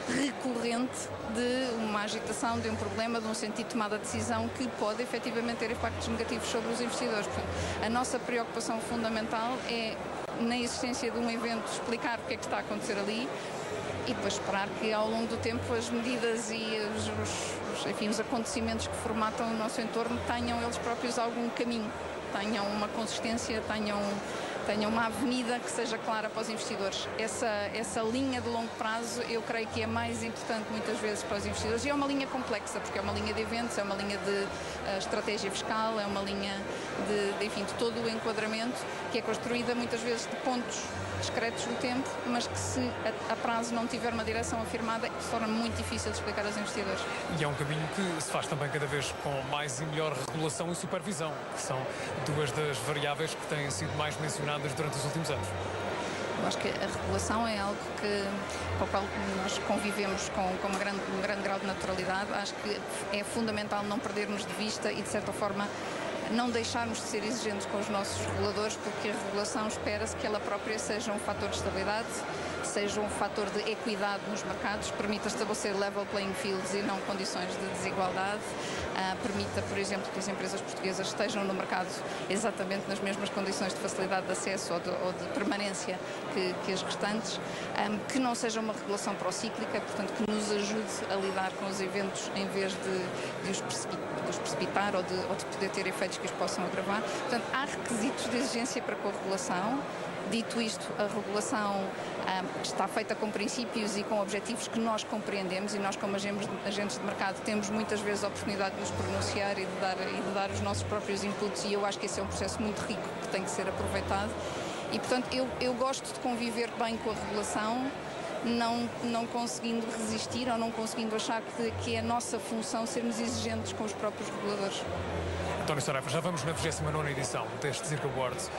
recorrente de uma agitação, de um problema, de um sentido de tomada de decisão que pode efetivamente ter impactos negativos sobre os investidores. Portanto, a nossa preocupação fundamental é, na existência de um evento, explicar o que é que está a acontecer ali e depois esperar que ao longo do tempo as medidas e os acontecimentos que formatam o nosso entorno tenham eles próprios algum caminho, tenham uma consistência, tenham uma avenida que seja clara para os investidores. Essa linha de longo prazo eu creio que é mais importante muitas vezes para os investidores, e é uma linha complexa, porque é uma linha de eventos, é uma linha de estratégia fiscal, é uma linha de todo o enquadramento que é construída muitas vezes de pontos discretos do tempo, mas que se a prazo não tiver uma direção afirmada, se torna muito difícil de explicar aos investidores. E é um caminho que se faz também cada vez com mais e melhor regulação e supervisão, que são duas das variáveis que têm sido mais mencionadas durante os últimos anos. Eu acho que a regulação é algo com o qual nós convivemos com um grande grau de naturalidade. Acho que é fundamental não perdermos de vista e, de certa forma, não deixarmos de ser exigentes com os nossos reguladores, porque a regulação espera-se que ela própria seja um fator de estabilidade, seja um fator de equidade nos mercados, permita estabelecer level playing fields e não condições de desigualdade, permita, por exemplo, que as empresas portuguesas estejam no mercado exatamente nas mesmas condições de facilidade de acesso ou de permanência que as restantes, que não seja uma regulação procíclica, portanto, que nos ajude a lidar com os eventos em vez de os precipitar ou de poder ter efeitos que os possam agravar. Portanto, há requisitos de exigência para com a regulação. Dito isto, a regulação está feita com princípios e com objetivos que nós compreendemos, e nós, como agentes de mercado, temos muitas vezes a oportunidade de nos pronunciar e de dar os nossos próprios inputs, e eu acho que esse é um processo muito rico que tem que ser aproveitado. E, portanto, eu gosto de conviver bem com a regulação, não conseguindo resistir ou não conseguindo achar que é a nossa função sermos exigentes com os próprios reguladores. António Saraiva, já vamos na 29ª edição deste Zirga Awards.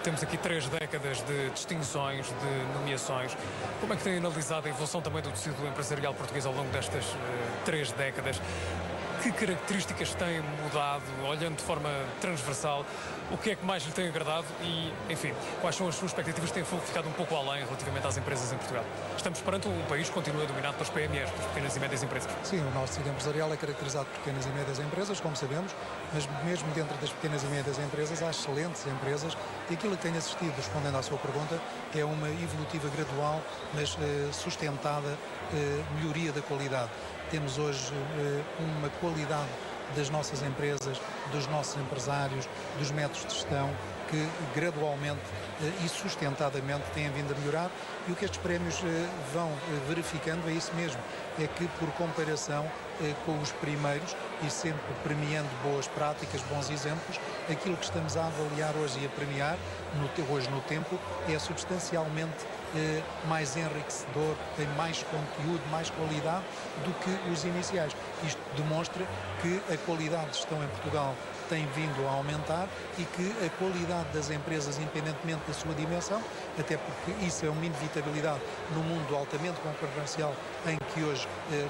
Temos aqui 3 décadas de distinções, de nomeações. Como é que tem analisado a evolução também do tecido empresarial português ao longo destas 3 décadas? Que características têm mudado, olhando de forma transversal? O que é que mais lhe tem agradado e, enfim, quais são as suas expectativas? Têm ficado um pouco além relativamente às empresas em Portugal? Estamos perante um país que continua dominado pelas PMEs, pelas pequenas e médias empresas. Sim, o nosso tecido empresarial é caracterizado por pequenas e médias empresas, como sabemos, mas mesmo dentro das pequenas e médias empresas há excelentes empresas, e aquilo que tenho assistido, respondendo à sua pergunta, é uma evolutiva gradual, mas sustentada melhoria da qualidade. Temos hoje uma qualidade das nossas empresas, dos nossos empresários, dos métodos de gestão, que gradualmente e sustentadamente têm vindo a melhorar, e o que estes prémios vão verificando é isso mesmo, é que por comparação com os primeiros, e sempre premiando boas práticas, bons exemplos, aquilo que estamos a avaliar hoje e a premiar hoje no tempo é substancialmente mais enriquecedor, tem mais conteúdo, mais qualidade do que os iniciais. Isto demonstra que a qualidade de gestão em Portugal tem vindo a aumentar e que a qualidade das empresas, independentemente da sua dimensão, até porque isso é uma inevitabilidade no mundo altamente concorrencial em que hoje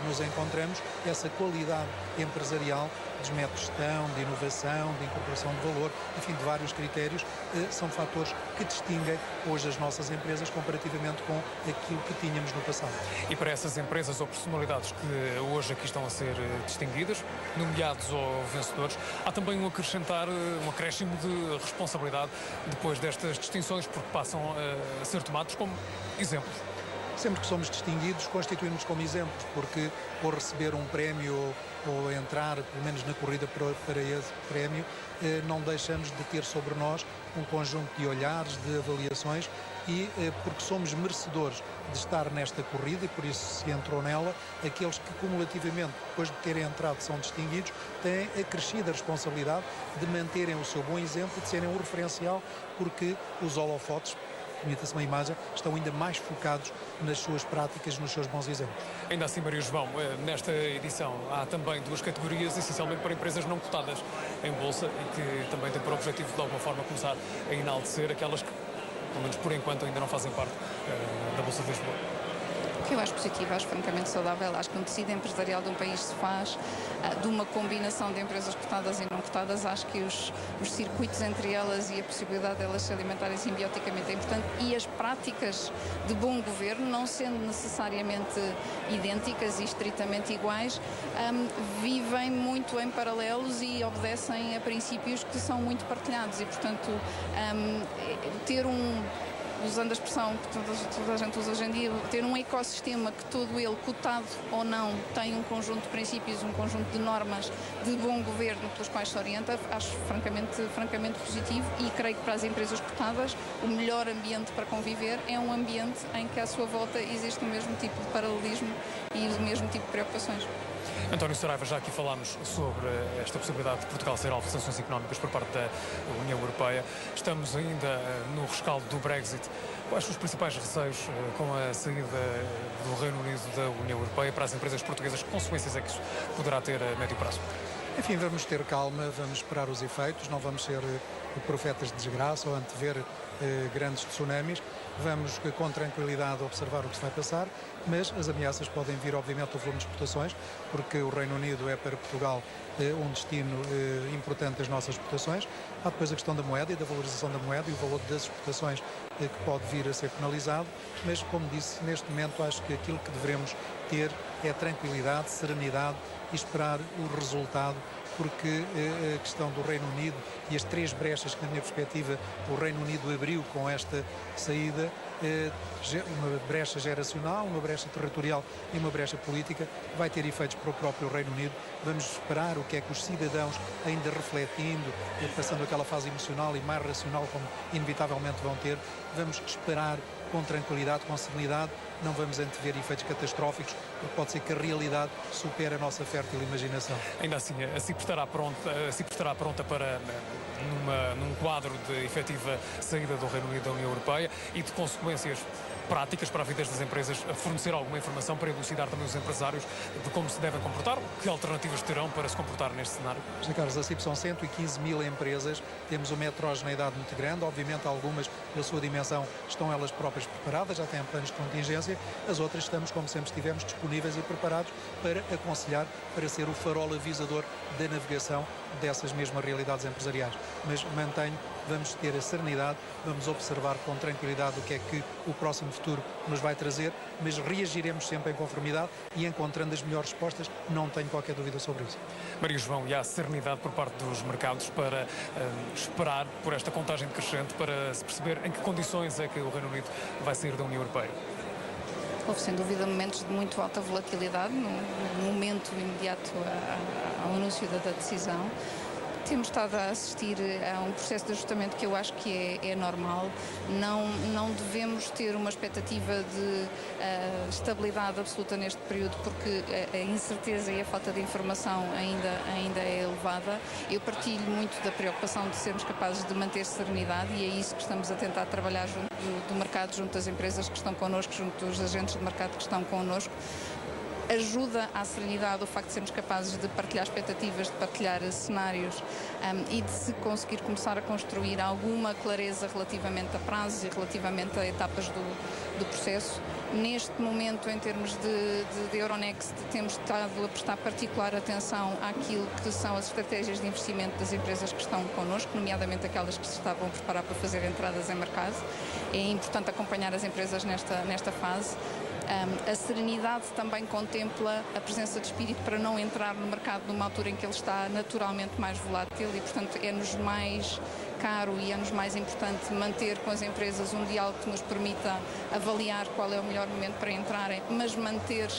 nos encontramos, essa qualidade empresarial dos métodos de gestão, de inovação, de incorporação de valor, enfim, de vários critérios, são fatores que distinguem hoje as nossas empresas comparativamente com aquilo que tínhamos no passado. E para essas empresas ou personalidades que hoje aqui estão a ser distinguidas, nomeados ou vencedores, há também um acréscimo de responsabilidade depois destas distinções, porque passam a ser tomados como exemplos. Sempre que somos distinguidos, constituímos como exemplos, porque por receber um prémio ou entrar, pelo menos na corrida para esse prémio, não deixamos de ter sobre nós um conjunto de olhares, de avaliações, e porque somos merecedores de estar nesta corrida, e por isso se entrou nela, aqueles que cumulativamente, depois de terem entrado, são distinguidos, têm acrescida responsabilidade de manterem o seu bom exemplo, de serem um referencial, porque os holofotes comunicação e imagem, estão ainda mais focados nas suas práticas, nos seus bons exemplos. Ainda assim, Maria João, nesta edição há também duas categorias, essencialmente para empresas não cotadas em bolsa e que também têm por objetivo, de alguma forma, começar a enaltecer aquelas que, pelo menos por enquanto, ainda não fazem parte da Bolsa de Lisboa. Que eu acho positivo, acho francamente saudável. Acho que um tecido empresarial de um país se faz de uma combinação de empresas cotadas e não cotadas. Acho que os circuitos entre elas e a possibilidade delas se alimentarem simbioticamente é importante, e as práticas de bom governo, não sendo necessariamente idênticas e estritamente iguais, vivem muito em paralelos e obedecem a princípios que são muito partilhados e, portanto, ter usando a expressão que toda a gente usa hoje em dia, ter um ecossistema que todo ele, cotado ou não, tem um conjunto de princípios, um conjunto de normas de bom governo pelos quais se orienta, acho francamente positivo, e creio que para as empresas cotadas o melhor ambiente para conviver é um ambiente em que à sua volta existe o mesmo tipo de paralelismo e o mesmo tipo de preocupações. António Saraiva, já aqui falámos sobre esta possibilidade de Portugal ser alvo de sanções económicas por parte da União Europeia. Estamos ainda no rescaldo do Brexit. Quais são os principais receios com a saída do Reino Unido da União Europeia para as empresas portuguesas? Que consequências é que isso poderá ter a médio prazo? Enfim, vamos ter calma, vamos esperar os efeitos, não vamos ser profetas de desgraça ou antever grandes tsunamis. Vamos com tranquilidade observar o que se vai passar, mas as ameaças podem vir, obviamente, ao volume de exportações, porque o Reino Unido é para Portugal um destino importante das nossas exportações. Há depois a questão da moeda e da valorização da moeda e o valor das exportações que pode vir a ser penalizado, mas, como disse, neste momento acho que aquilo que devemos ter é tranquilidade, serenidade e esperar o resultado, porque a questão do Reino Unido e as três brechas que, na minha perspectiva, o Reino Unido abriu com esta saída, uma brecha geracional, uma brecha territorial e uma brecha política, vai ter efeitos para o próprio Reino Unido. Vamos esperar o que é que os cidadãos, ainda refletindo, passando aquela fase emocional e mais racional, como inevitavelmente vão ter, vamos esperar com tranquilidade, com serenidade, não vamos antever efeitos catastróficos, porque pode ser que a realidade supere a nossa fértil imaginação. Ainda assim, a CIP estará pronta para, num quadro de efetiva saída do Reino Unido da União Europeia e de consequências práticas para a vida das empresas, fornecer alguma informação para elucidar também os empresários de como se devem comportar, que alternativas terão para se comportar neste cenário? José Carlos, a CIP são 115 mil empresas, temos uma heterogeneidade muito grande, obviamente algumas, pela sua dimensão, estão elas próprias preparadas, já têm planos de contingência, as outras estamos, como sempre estivemos, disponíveis e preparados para aconselhar, para ser o farol avisador da navegação dessas mesmas realidades empresariais. Mas mantenho, vamos ter a serenidade, vamos observar com tranquilidade o que é que o próximo futuro nos vai trazer, mas reagiremos sempre em conformidade e encontrando as melhores respostas, não tenho qualquer dúvida sobre isso. Maria João, e há serenidade por parte dos mercados para esperar por esta contagem decrescente, para se perceber em que condições é que o Reino Unido vai sair da União Europeia? Houve, sem dúvida, momentos de muito alta volatilidade, no momento imediato ao anúncio da decisão. Temos estado a assistir a um processo de ajustamento que eu acho que é normal. Não devemos ter uma expectativa de estabilidade absoluta neste período, porque a incerteza e a falta de informação ainda é elevada. Eu partilho muito da preocupação de sermos capazes de manter serenidade, e é isso que estamos a tentar trabalhar junto do mercado, junto das empresas que estão connosco, junto dos agentes de mercado que estão connosco. Ajuda à serenidade o facto de sermos capazes de partilhar expectativas, de partilhar cenários e de se conseguir começar a construir alguma clareza relativamente a prazos e relativamente a etapas do processo. Neste momento, em termos de Euronext, temos estado a prestar particular atenção àquilo que são as estratégias de investimento das empresas que estão connosco, nomeadamente aquelas que se estavam a preparar para fazer entradas em mercado. É importante acompanhar as empresas nesta fase. A serenidade também contempla a presença de espírito para não entrar no mercado numa altura em que ele está naturalmente mais volátil e, portanto, é-nos mais caro e é-nos mais importante manter com as empresas um diálogo que nos permita avaliar qual é o melhor momento para entrarem, mas manter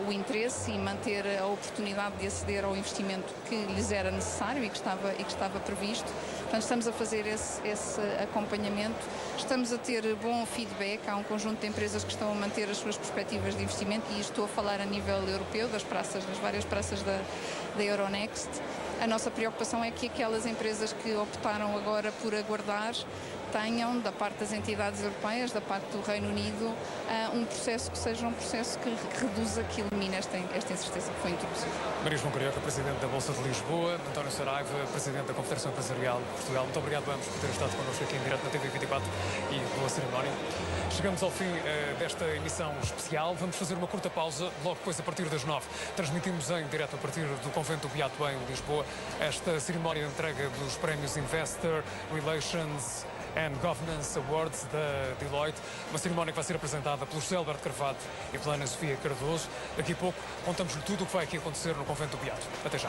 o interesse e manter a oportunidade de aceder ao investimento que lhes era necessário e que estava previsto. Portanto, estamos a fazer esse acompanhamento, estamos a ter bom feedback, há um conjunto de empresas que estão a manter as suas perspectivas de investimento, e estou a falar a nível europeu, das várias praças da Euronext. A nossa preocupação é que aquelas empresas que optaram agora por aguardar tenham, da parte das entidades europeias, da parte do Reino Unido, um processo que seja um processo que reduza, que elimine esta incerteza que foi introduzida. Maria João Carioca, Presidente da Bolsa de Lisboa, António Saraiva, Presidente da Confederação Empresarial de Portugal. Muito obrigado a ambos por terem estado connosco aqui em direto na TV24 e boa cerimónia. Chegamos ao fim desta emissão especial. Vamos fazer uma curta pausa. Logo depois, a partir das 9, transmitimos em direto a partir do Convento do Beato em Lisboa esta cerimónia de entrega dos prémios Investor Relations and Governance Awards da Deloitte, uma cerimónia que vai ser apresentada pelo José Alberto Carvalho e pela Ana Sofia Cardoso. Daqui a pouco contamos-lhe tudo o que vai aqui acontecer no Convento do Beato. Até já.